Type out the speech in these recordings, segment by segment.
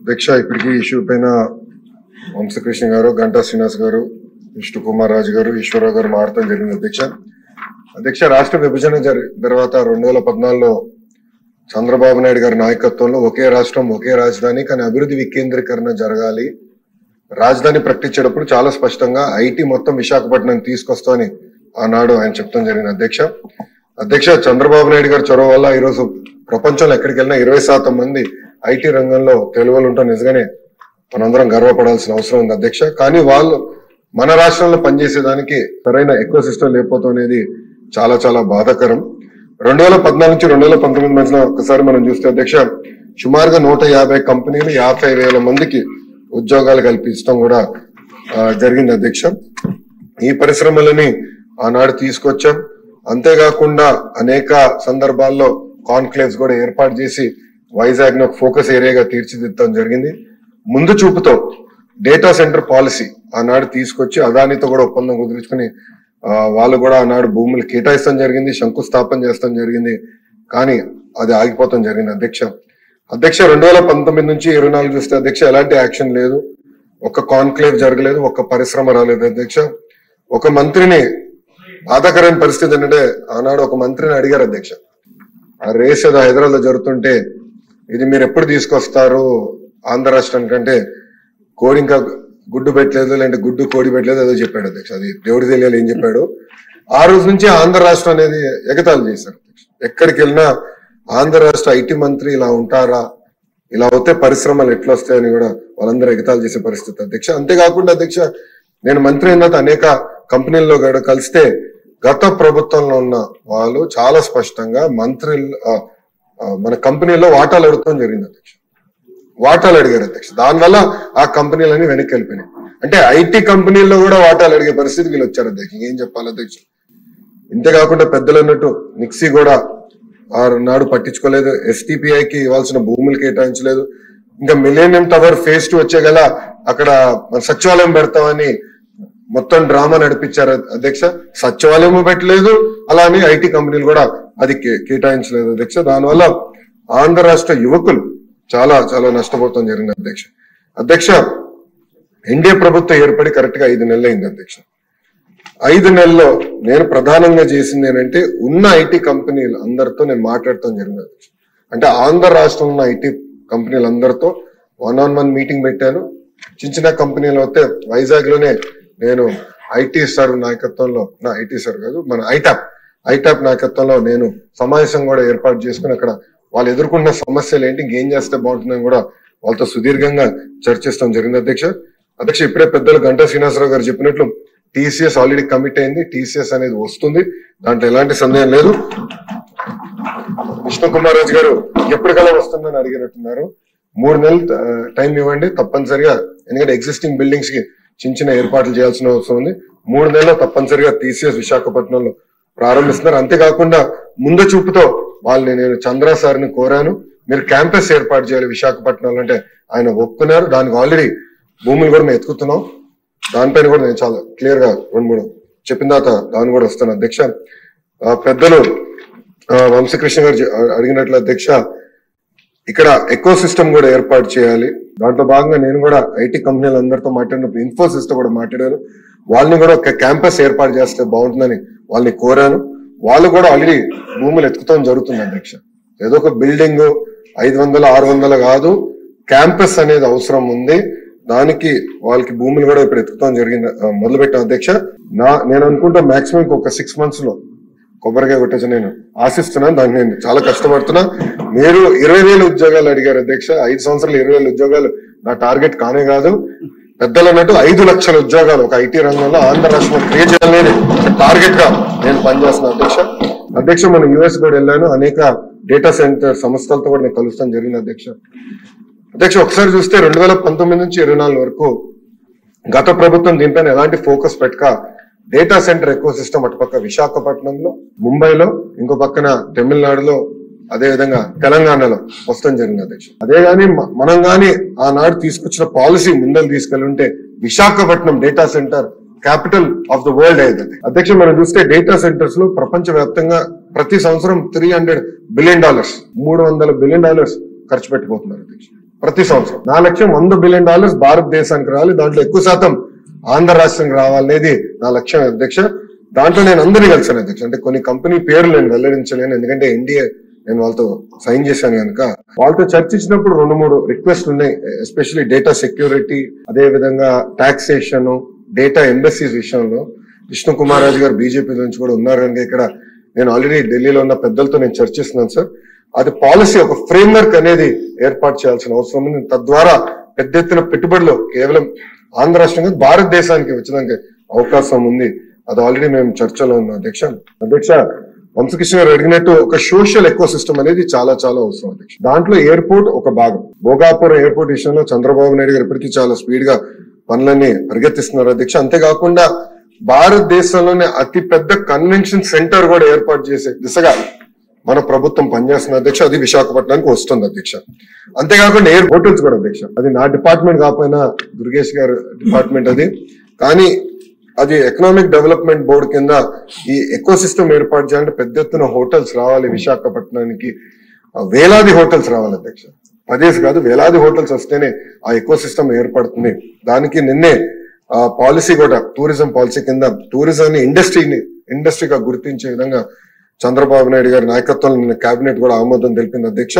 అధ్యక్ష ఇప్పటికీ ఇష్యూ పైన వంశకృష్ణ గారు, గంటా శ్రీనివాస్ గారు, విష్ణు కుమార్ రాజు గారు, ఈశ్వరరావు గారు మారటం జరిగింది. అధ్యక్ష రాష్ట్ర విభజన తర్వాత 2014లో చంద్రబాబు నాయుడు గారి నాయకత్వంలో ఒకే రాష్ట్రం ఒకే రాజధాని కానీ అభివృద్ధి వికేంద్రీకరణ జరగాలి, రాజధాని ప్రకటించేటప్పుడు చాలా స్పష్టంగా ఐటీ మొత్తం విశాఖపట్నాన్ని తీసుకొస్తామని ఆనాడు ఆయన చెప్తాం జరిగింది. అధ్యక్ష చంద్రబాబు నాయుడు గారి చొరవ వల్ల ఈరోజు ప్రపంచంలో ఎక్కడికి వెళ్ళినా 20% మంది ఐటీ రంగంలో తెలుగులు ఉంటాం. నిజంగానే మనందరం గర్వపడాల్సిన అవసరం ఉంది అధ్యక్ష. కానీ వాళ్ళు మన రాష్ట్రంలో పనిచేసేదానికి సరైన ఎకో సిస్టమ్ లేకపోవడం అనేది చాలా చాలా బాధాకరం. 2014 నుంచి 2019 మధ్యన ఒకసారి మనం చూస్తే అధ్యక్ష సుమారుగా 150 కంపెనీలు 50,000 మందికి ఉద్యోగాలు కల్పించడం కూడా జరిగింది అధ్యక్ష. ఈ పరిశ్రమలని ఆనాడు తీసుకొచ్చాం. అంతేకాకుండా అనేక సందర్భాల్లో కాన్క్లేవ్స్ కూడా ఏర్పాటు చేసి వైజాగ్ ను ఫోకస్ ఏరియాగా తీర్చిదిద్దడం జరిగింది. ముందు చూపుతో డేటా సెంటర్ పాలసీ ఆనాడు తీసుకొచ్చి అదానితో కూడా ఒప్పందం కుదుర్చుకుని వాళ్ళు కూడా ఆనాడు భూములు కేటాయిస్తాం జరిగింది, శంకుస్థాపన చేస్తాం జరిగింది. కానీ అది ఆగిపోతాం జరిగింది అధ్యక్ష. 2019 నుంచి 24 చూస్తే అధ్యక్ష ఎలాంటి యాక్షన్ లేదు, ఒక కాన్క్లేవ్ జరగలేదు, ఒక పరిశ్రమ రాలేదు అధ్యక్ష. ఒక మంత్రిని బాధాకరమైన పరిస్థితి ఏంటంటే ఆనాడు ఒక మంత్రిని అడిగారు అధ్యక్ష, ఆ రేస్ ఏదో హైదరాబాద్ లో జరుగుతుంటే ఇది మీరు ఎప్పుడు తీసుకొస్తారు ఆంధ్ర రాష్ట్రానికి అంటే కోడి ఇంకా గుడ్డు పెట్టలేదు, లేదంటే గుడ్డు కోడి పెట్టలేదు ఏదో చెప్పాడు అధ్యక్ష. అది దేవుడి తెలియాలి ఏం చెప్పాడు. ఆ రోజు నుంచి ఆంధ్ర రాష్ట్రం అనేది ఎగతాళి చేశారు అధ్యక్ష. ఎక్కడికి వెళ్ళినా ఆంధ్ర రాష్ట్ర ఐటీ మంత్రి ఇలా ఉంటారా, ఇలా అవుతే పరిశ్రమలు ఎట్లా వస్తాయని కూడా వాళ్ళందరూ ఎగతాళి చేసే పరిస్థితి అధ్యక్ష. అంతేకాకుండా అధ్యక్ష నేను మంత్రి అయిన తర్వాత అనేక కంపెనీల్లో కూడా కలిస్తే గత ప్రభుత్వంలో ఉన్న వాళ్ళు చాలా స్పష్టంగా మన కంపెనీలో వాటాలు అడుగుతాం జరిగింది అధ్యక్ష. వాటాలు అడిగారు అధ్యక్ష. దానివల్ల ఆ కంపెనీలన్నీ వెనక్కి వెళ్ళిపోయినాయి. అంటే ఐటీ కంపెనీల్లో కూడా వాటాలు అడిగే పరిస్థితి వీళ్ళు వచ్చారు అధ్యక్ష. ఏం చెప్పాలి అధ్యక్ష. ఇంతేకాకుండా పెద్దలు అన్నట్టు నిక్సీ కూడా నాడు పట్టించుకోలేదు, ఎస్టీపీఐకి ఇవ్వాల్సిన భూములు కేటాయించలేదు. ఇంకా మిలేనియం టవర్ ఫేజ్ 2 వచ్చే గల అక్కడ సచివాలయం పెడతామని మొత్తం డ్రామా నడిపించారు అధ్యక్ష. సచివాలయం పెట్టలేదు, అలానే ఐటీ కంపెనీలు కూడా అది కేటాయించలేదు అధ్యక్ష. దానివల్ల ఆంధ్ర రాష్ట్ర యువకులు చాలా చాలా నష్టపోతాం జరిగింది అధ్యక్ష. ఎన్డీఏ ప్రభుత్వం ఏర్పడి కరెక్ట్ గా 5 నెలలు అయింది అధ్యక్ష. 5 నెలల్లో నేను ప్రధానంగా చేసింది ఏంటంటే ఉన్న ఐటీ కంపెనీలు అందరితో నేను మాట్లాడటం జరిగింది అధ్యక్ష. అంటే ఆంధ్ర రాష్ట్రంలో ఉన్న ఐటీ కంపెనీలు అందరితో 1-on-1 మీటింగ్ పెట్టాను. చిన్న కంపెనీలు అయితే వైజాగ్ లోనే నేను ఐటీ సార్ నాయకత్వంలో, ఐటీ సార్ కాదు మన ఐటాప్ నాయకత్వంలో నేను సమావేశం కూడా ఏర్పాటు చేసుకుని అక్కడ వాళ్ళు ఎదుర్కొన్న సమస్యలు ఏంటి, ఇంకేం చేస్తే బాగుంటుందని కూడా వాళ్ళతో సుదీర్ఘంగా చర్చిస్తాం జరిగింది అధ్యక్ష. ఇప్పుడే పెద్దలు గంటా శ్రీనివాసరావు గారు చెప్పినట్లు టీసీఎస్ ఆల్రెడీ కమిట్ అయింది. టీసీఎస్ అనేది వస్తుంది, దాంట్లో ఎలాంటి సందేహం లేదు. విష్ణు కుమార్ రాజు గారు ఎప్పటికల్లా వస్తుందని అడిగినట్టున్నారు. 3 నెలలు టైం ఇవ్వండి తప్పనిసరిగా, ఎందుకంటే ఎగ్జిస్టింగ్ బిల్డింగ్స్ కి చిన్న ఏర్పాట్లు చేయాల్సిన అవసరం ఉంది. 3 నెలల్లో తప్పనిసరిగా టీసీఎస్ విశాఖపట్నంలో ప్రారంభిస్తున్నారు. అంతేకాకుండా ముందు చూపుతో వాళ్ళని నేను చంద్రా సార్ని కోరాను, మీరు క్యాంపస్ ఏర్పాటు చేయాలి విశాఖపట్నంలో అంటే ఆయన ఒప్పుకున్నారు. దానికి ఆల్రెడీ భూములు కూడా మేము ఎత్తుకుతున్నాం. దానిపైన కూడా నేను చాలా క్లియర్ గా 2-3 చెప్పిన తర్వాత దాన్ని కూడా వస్తాను అధ్యక్ష. పెద్దలు వంశకృష్ణ గారు అడిగినట్లు అధ్యక్ష ఇక్కడ ఎకో సిస్టమ్ కూడా ఏర్పాటు చేయాలి. దాంట్లో భాగంగా నేను కూడా ఐటీ కంపెనీలు అందరితో మాట్లాడినప్పుడు ఇన్ఫోసిస్ తో కూడా మాట్లాడాను. వాళ్ళని కూడా ఒక క్యాంపస్ ఏర్పాటు చేస్తే బాగుంటుందని వాళ్ళని కోరాను. వాళ్ళు కూడా ఆల్రెడీ భూములు ఎత్తుకుతాం జరుగుతుంది అధ్యక్ష. ఏదో ఒక బిల్డింగ్ 500-600 కాదు, క్యాంపస్ అనేది అవసరం ఉంది. దానికి వాళ్ళకి భూములు కూడా ఇప్పుడు ఎత్తుకుతాం జరిగింది, మొదలు పెట్టాం అధ్యక్ష. నేను అనుకుంటా మాక్సిమం ఒక 6 months లో కొబ్బరికాయ కొట్టచ్చు నేను ఆశిస్తున్నాను. దాన్ని నేను చాలా కష్టపడుతున్నా. మీరు 20,000 ఉద్యోగాలు అడిగారు అధ్యక్ష. 5 సంవత్సరాలు 20,000 ఉద్యోగాలు నా టార్గెట్ కానే కాదు. పెద్దలు అన్నట్టు 5 లక్షల ఉద్యోగాలు ఒక ఐటీ రంగంలో ఆంధ్ర రాష్ట్రంలో క్రియేట్ చేయాలని టార్గెట్ గా నేను పనిచేస్తున్నాను అధ్యక్ష. మనం యుఎస్ కూడా వెళ్ళాను, అనేక డేటా సెంటర్ సంస్థలతో కూడా నేను కలుస్తాం జరిగింది అధ్యక్ష. ఒకసారి చూస్తే 2019 నుంచి 24 వరకు గత ప్రభుత్వం దీనిపైన ఎలాంటి ఫోకస్ పెట్టక డేటా సెంటర్ ఎకో సిస్టమ్ అటుపక్క విశాఖపట్నంలో, ముంబైలో, ఇంకో పక్కన తమిళనాడులో, అదే విధంగా తెలంగాణలో వస్తాం జరిగింది అధ్యక్ష. అదే గాని మనం గాని ఆనాడు తీసుకొచ్చిన పాలసీ ముందలు తీసుకెళ్ళుంటే Visakhapatnam data centre capital of the world అయ్యేది అధ్యక్ష. మనం చూస్తే డేటా సెంటర్స్ లో ప్రపంచ వ్యాప్తంగా ప్రతి సంవత్సరం $300 బిలియన్ $300 బిలియన్ ఖర్చు పెట్టిపోతున్నారు అధ్యక్ష. ప్రతి సంవత్సరం. నా లక్ష్యం $100 బిలియన్ భారతదేశానికి రావాలి, దాంట్లో ఎక్కువ శాతం ఆంధ్ర రాష్ట్రానికి రావాలనేది నా లక్ష్యం అధ్యక్ష. దాంట్లో నేను అందరినీ కలిసాను అధ్యక్ష. అంటే కొన్ని కంపెనీ పేర్లు నేను వెల్లడించలేను, ఎందుకంటే ఎన్డీఏ నేను వాళ్ళతో సైన్ చేశాను కనుక. వాళ్ళతో చర్చించినప్పుడు 2-3 రిక్వెస్ట్లు ఉన్నాయి, ఎస్పెషల్లీ డేటా సెక్యూరిటీ, అదే విధంగా టాక్సేషన్, డేటా ఎంబసీస్ విషయంలో. విష్ణు కుమార్ రాజు గారు బీజేపీ నుంచి కూడా ఉన్నారు కనుక ఇక్కడ నేను ఆల్రెడీ ఢిల్లీలో ఉన్న పెద్దలతో నేను చర్చిస్తున్నాను సార్. అది పాలసీ, ఒక ఫ్రేమ్వర్క్ అనేది ఏర్పాటు చేయాల్సిన అవసరం ఉంది. తద్వారా పెద్ద ఎత్తున పెట్టుబడులు కేవలం ఆంధ్ర రాష్ట్రంగా భారతదేశానికి వచ్చడానికి అవకాశం ఉంది. అది ఆల్రెడీ మేము చర్చలో ఉన్నాం అధ్యక్ష. వంశకృష్ణ గారు అడిగినట్టు ఒక సోషల్ ఎకో సిస్టమ్ అనేది చాలా చాలా అవసరం అధ్యక్ష. దాంట్లో ఎయిర్పోర్ట్ ఒక భాగం. భోగాపురం ఎయిర్పోర్ట్ విషయంలో చంద్రబాబు నాయుడు గారు ఇప్పటికీ చాలా స్పీడ్ గా పనులన్నీ పరిగెత్తిస్తున్నారు అధ్యక్ష. అంతేకాకుండా భారతదేశంలోనే అతి పెద్ద కన్వెన్షన్ సెంటర్ కూడా ఏర్పాటు చేసే దిశగా మన ప్రభుత్వం పనిచేస్తున్న అధ్యక్ష. అది విశాఖపట్నానికి వస్తుంది అధ్యక్ష. అంతేకాకుండా ఎయిర్ హోటల్స్ కూడా అధ్యక్ష. అది నా డిపార్ట్మెంట్ కాకపోయినా దుర్గేష్ గారు డిపార్ట్మెంట్ అది, కానీ అది ఎకనామిక్ డెవలప్మెంట్ బోర్డు కింద ఈ ఎకో సిస్టమ్ ఏర్పాటు చేయాలంటే పెద్ద ఎత్తున హోటల్స్ రావాలి విశాఖపట్నానికి. వేలాది హోటల్స్ రావాలి అధ్యక్ష. 10 కాదు, వేలాది హోటల్స్ వస్తేనే ఆ ఎకో సిస్టమ్ ఏర్పడుతుంది. దానికి నిన్నే పాలసీ కూడా టూరిజం పాలసీ కింద టూరిజాన్ని ఇండస్ట్రీగా గుర్తించే విధంగా చంద్రబాబు నాయుడు గారి నాయకత్వంలో నిన్న కేబినెట్ కూడా ఆమోదం తెలిపింది అధ్యక్ష.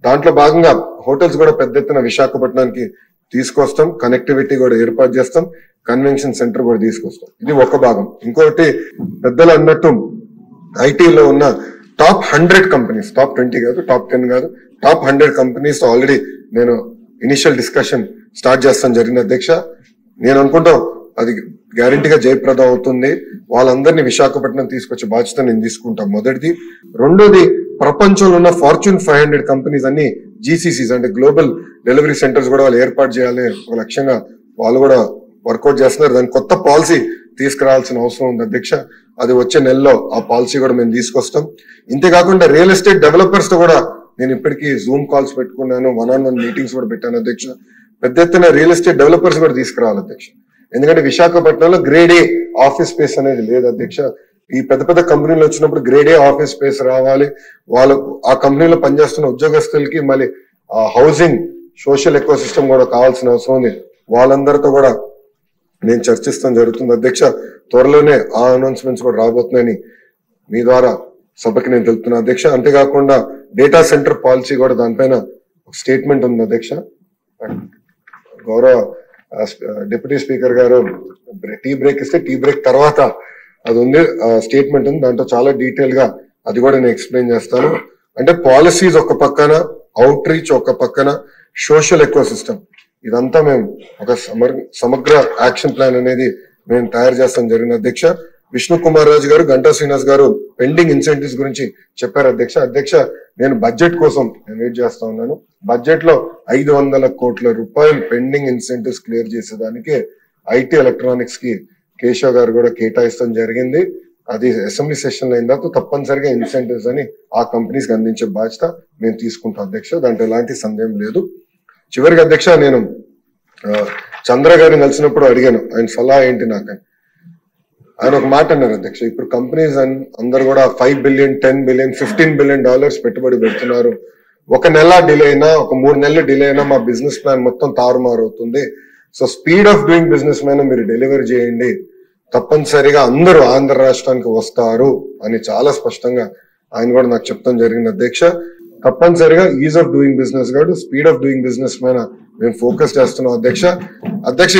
దాంట్లో భాగంగా హోటల్స్ కూడా పెద్ద ఎత్తున విశాఖపట్నానికి తీసుకొస్తాం, కనెక్టివిటీ కూడా ఏర్పాటు చేస్తాం, కన్వెన్షన్ సెంటర్ కూడా తీసుకొస్తాం. ఇది ఒక భాగం. ఇంకొకటి పెద్దలు అన్నట్టు ఐటీలో ఉన్న టాప్ 100 కంపెనీస్, టాప్ 20 కాదు, టాప్ 10 కాదు, టాప్ 100 కంపెనీస్ ఆల్రెడీ నేను ఇనిషియల్ డిస్కషన్ స్టార్ట్ చేస్తాను జరిగింది అధ్యక్ష. నేను అనుకుంటాం అది గ్యారంటీగా జయప్రదం అవుతుంది. వాళ్ళందరినీ విశాఖపట్నం తీసుకొచ్చే బాధ్యత నేను తీసుకుంటాం, మొదటిది. రెండోది, ప్రపంచంలో ఉన్న ఫార్చ్యూన్ 500 కంపెనీస్ అన్ని జీసీసీస్ అంటే గ్లోబల్ డెలివరీ సెంటర్స్ కూడా వాళ్ళు ఏర్పాటు చేయాలి ఒక లక్ష్యంగా వాళ్ళు కూడా వర్కౌట్ చేస్తున్నారు. దాని కొత్త పాలసీ తీసుకురావాల్సిన అవసరం ఉంది అధ్యక్ష. అది వచ్చే నెలలో ఆ పాలసీ కూడా మేము తీసుకొస్తాం. ఇంతేకాకుండా రియల్ ఎస్టేట్ డెవలపర్స్ తో కూడా నేను ఇప్పటికీ జూమ్ కాల్స్ పెట్టుకున్నాను, 1-on-1 మీటింగ్స్ కూడా పెట్టాను అధ్యక్ష. పెద్ద ఎత్తున రియల్ ఎస్టేట్ డెవలపర్స్ కూడా తీసుకురావాలి అధ్యక్ష. ఎందుకంటే విశాఖపట్నంలో గ్రేడ్ ఏ ఆఫీస్ స్పేస్ అనేది లేదు అధ్యక్ష. ఈ పెద్ద పెద్ద కంపెనీలు వచ్చినప్పుడు గ్రేడ్ ఏ ఆఫీస్ స్పేస్ రావాలి. వాళ్ళు ఆ కంపెనీలో పనిచేస్తున్న ఉద్యోగస్తులకి మళ్ళీ హౌసింగ్, సోషల్ ఎకో సిస్టమ్ కూడా కావాల్సిన అవసరం ఉంది. వాళ్ళందరితో కూడా నేను చర్చిస్తాం జరుగుతుంది అధ్యక్ష. త్వరలోనే ఆ అనౌన్స్మెంట్స్ కూడా రాబోతున్నాయని మీ ద్వారా సభకి నేను తెలుపుతున్నా అధ్యక్ష. అంతేకాకుండా డేటా సెంటర్ పాలసీ కూడా దానిపైన స్టేట్మెంట్ ఉంది అధ్యక్ష. గౌరవ డిప్యూటీ స్పీకర్ గారు టీ బ్రేక్ ఇస్తే టీ బ్రేక్ తర్వాత అది ఉంది, స్టేట్మెంట్ ఉంది. దాంట్లో చాలా డీటెయిల్ గా అది కూడా నేను ఎక్స్ప్లెయిన్ చేస్తాను. అంటే పాలసీస్ ఒక పక్కన, అవుట్ రీచ్ ఒక పక్కన, సోషల్ ఎకో సిస్టమ్, ఇదంతా మేము ఒక సమగ్ర యాక్షన్ ప్లాన్ అనేది మేము తయారు చేస్తాం జరిగిన అధ్యక్ష. విష్ణు కుమార్ రాజు గారు, గంటా శ్రీనివాస్ గారు పెండింగ్ ఇన్సెంటివ్స్ గురించి చెప్పారు అధ్యక్ష. నేను బడ్జెట్ కోసం నేను వెయిట్ చేస్తా ఉన్నాను. బడ్జెట్ లో 500 కోట్ల రూపాయలు పెండింగ్ ఇన్సెంటివ్స్ క్లియర్ చేసేదానికి ఐటీ ఎలక్ట్రానిక్స్ కి కేశవ్ గారు కూడా కేటాయిస్తాం జరిగింది. అది అసెంబ్లీ సెషన్ అయిన తర్వాత తప్పనిసరిగా ఇన్సెంటివ్స్ అని ఆ కంపెనీస్ కి అందించే బాధ్యత మేము తీసుకుంటాం అధ్యక్ష. దాంట్లో ఎలాంటి సందేహం లేదు. చివరికి అధ్యక్ష, నేను చంద్ర గారిని కలిసినప్పుడు అడిగాను ఆయన సలహా ఏంటి నాకని. ఆయన ఒక మాట అన్నారు అధ్యక్ష, ఇప్పుడు కంపెనీస్ అందరు కూడా $5 బిలియన్, $10 బిలియన్, $15 బిలియన్ పెట్టుబడి పెడుతున్నారు. ఒక నెల డిలే అయినా, ఒక 3 నెలలు డిలే అయినా మా బిజినెస్ ప్లాన్ మొత్తం తారుమారు అవుతుంది. So speed of doing business మీద మీరు డెలివరీ చేయండి, తప్పనిసరిగా అందరూ ఆంధ్ర రాష్ట్రానికి వస్తారు అని చాలా స్పష్టంగా ఆయన కూడా నాకు చెప్తాం జరిగింది అధ్యక్ష. తప్పనిసరిగా ఈజ్ ఆఫ్ డూయింగ్ బిజినెస్ కాదు, స్పీడ్ ఆఫ్ డూయింగ్ బిజినెస్ మీద మేము ఫోకస్ చేస్తున్నాం అధ్యక్ష.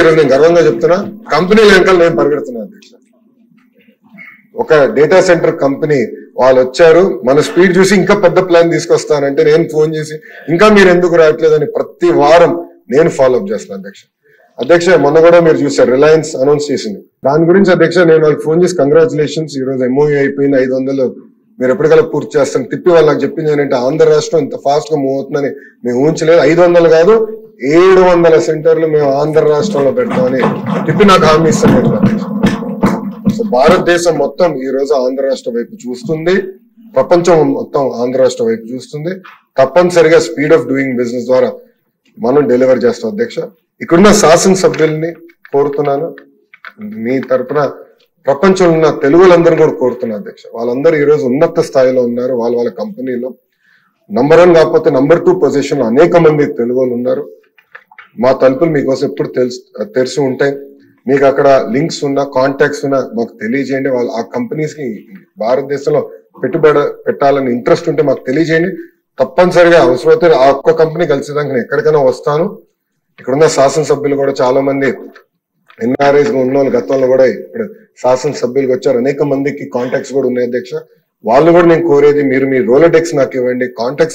ఈరోజు నేను గర్వంగా చెప్తున్నా, కంపెనీల వెనకాల నేను పరిగెడుతున్నా అధ్యక్ష. ఒక డేటా సెంటర్ కంపెనీ వాళ్ళు వచ్చారు, మన స్పీడ్ చూసి ఇంకా పెద్ద ప్లాన్ తీసుకొస్తానంటే నేను ఫోన్ చేసి ఇంకా మీరు ఎందుకు రావట్లేదని ప్రతి వారం నేను ఫాలో అప్ చేస్తున్నాను అధ్యక్ష. మొన్న కూడా మీరు చూసారు, రిలయన్స్ అనౌన్స్ చేసింది. దాని గురించి అధ్యక్ష నేను వాళ్ళకి ఫోన్ చేసి కంగ్రాచులేషన్స్, ఈ రోజు ఎంఓయూ అయిపోయింది, 500 మీరు ఎప్పటికల్లా పూర్తి చేస్తాను తిప్పి వాళ్ళు నాకు చెప్పింది ఏంటంటే ఆంధ్ర రాష్ట్రం ఇంత ఫాస్ట్ గా మూవ్ అవుతుందని మేము ఊహించలేదు. 500 కాదు 700 సెంటర్లు మేము ఆంధ్ర రాష్ట్రంలో పెడతామని తిప్పి నాకు హామీ ఇస్తాను అధ్యక్ష. సో భారతదేశం మొత్తం ఈ రోజు ఆంధ్ర రాష్ట్ర వైపు చూస్తుంది, ప్రపంచం మొత్తం ఆంధ్ర రాష్ట్ర వైపు చూస్తుంది. తప్పనిసరిగా స్పీడ్ ఆఫ్ డూయింగ్ బిజినెస్ ద్వారా మనం డెలివర్ చేస్తాం అధ్యక్ష. ఇక్కడున్న శాసనసభ్యుల్ని కోరుతున్నాను, మీ తరఫున ప్రపంచంలో ఉన్న తెలుగులందరూ కూడా కోరుతున్నా అధ్యక్ష. వాళ్ళందరూ ఈ రోజు ఉన్నత స్థాయిలో ఉన్నారు వాళ్ళ కంపెనీలో. నంబర్ 1 కాకపోతే నంబర్ 2 పొజిషన్ లో అనేక మంది తెలుగు వాళ్ళు ఉన్నారు. మా తలుపులు మీకోసం ఎప్పుడు తెరిచి ఉంటాయి. మీకు అక్కడ లింక్స్ ఉన్నా కాంటాక్ట్స్ ఉన్నా మాకు తెలియజేయండి. వాళ్ళు ఆ కంపెనీస్ కి భారతదేశంలో పెట్టుబడి పెట్టాలని ఇంట్రెస్ట్ ఉంటే మాకు తెలియజేయండి. తప్పనిసరిగా అవసరమైతే ఆ ఒక్క కంపెనీ కలిసేదానికి నేను ఎక్కడికైనా వస్తాను. ఇక్కడున్న శాసనసభ్యులు కూడా చాలా మంది ఎన్ఆర్ఐస్ ఉన్న వాళ్ళు గతంలో కూడా ఇప్పుడు శాసనసభ్యులకు వచ్చారు. అనేక మందికి కాంటాక్ట్స్ కూడా ఉన్నాయి అధ్యక్ష. వాళ్ళు కూడా నేను కోరేది మీరు మీ రోలడెక్స్ నాకు ఇవ్వండి, కాంటాక్ట్స్